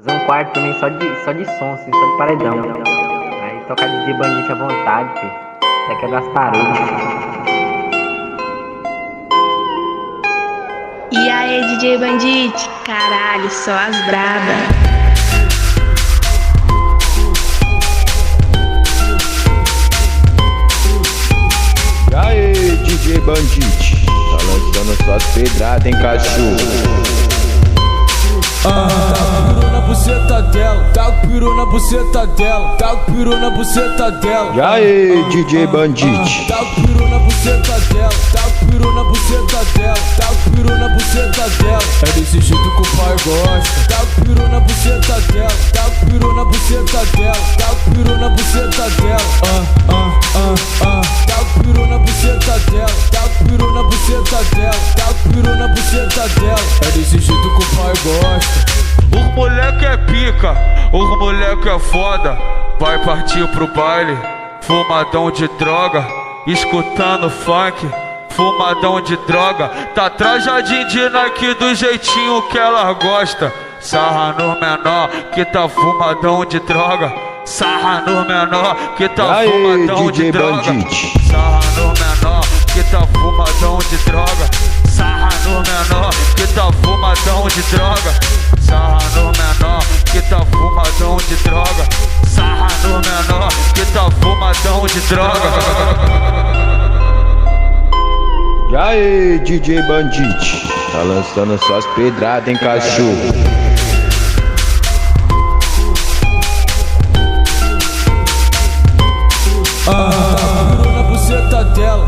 Fazer um quarto também só de som, assim, só de paredão. Aí tocar DJ Bandit à vontade, filho. Até quebrar as paredes. E aí, DJ Bandit? Caralho, só as braba. E aí, DJ Bandit, tá lançando suas pedradas, hein, cachorro? Tá com peru na buceta dela, tá com peru na buceta dela, tá com peru na buceta dela. E aí, DJ Bandit, Tá com peru na buceta dela, tá com peru na buceta dela, tá com peru na buceta dela. É desse jeito que o pai gosta. Tá com peru na buceta dela, tá com peru na buceta dela, tá com peru na buceta dela. Tá com peru na buceta dela, tá com peru na buceta dela, tá com peru na buceta dela. É desse jeito que o pai gosta. Os moleque é pica, os moleque é foda. Vai partir pro baile, fumadão de droga, escutando funk, fumadão de droga. Tá trajadinho de Nike do jeitinho que ela gosta. Sarra no menor que tá fumadão de droga. Sarra no menor que tá aí, fumadão DJ de droga. Bandit. Sarra no menor que tá fumadão de droga. Sarra no menor que tá fumadão de droga. Sarra no menor que tá fumadão de droga. Sarra no menor que tá fumadão de droga. E aí, DJ Bandit, tá lançando suas pedradas, hein, cachorro?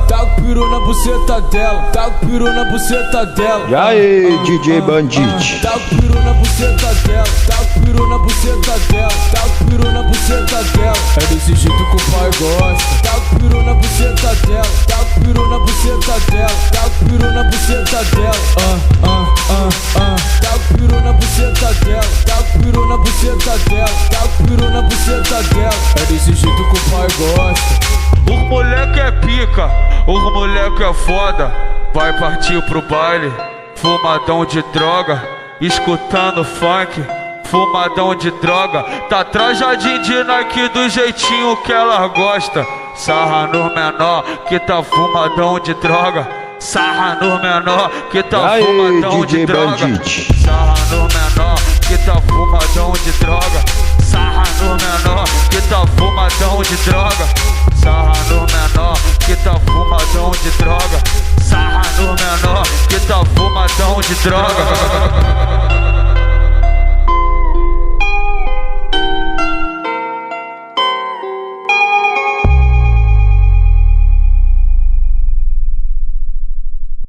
Tá com peru na buceta dela, tá com peru na buceta dela. E aí, DJ Bandit, Tá com peru na buceta dela, tá com peru na buceta dela, tá com peru na buceta dela. É desse jeito que o pai gosta. Tá com peru na buceta dela, tá com peru na buceta dela, tá com peru na buceta dela. Tá com peru na buceta dela, tá com peru na buceta dela, tá com peru na buceta dela. É desse jeito que o pai gosta. Os moleque é pica, os moleque é foda. Vai partir pro baile, fumadão de droga, escutando funk, fumadão de droga. Tá trajadinho de Nike do jeitinho que ela gosta. Sarra no menor que tá fumadão de droga. Sarra no menor que tá aí, fumadão DJ de droga. Bandit. Sarra no menor que tá fumadão de droga. Sarra no menor que tá fumadão de droga. Sarra no menor que tá fumadão de droga. Sarra no menor que tá fumadão de droga.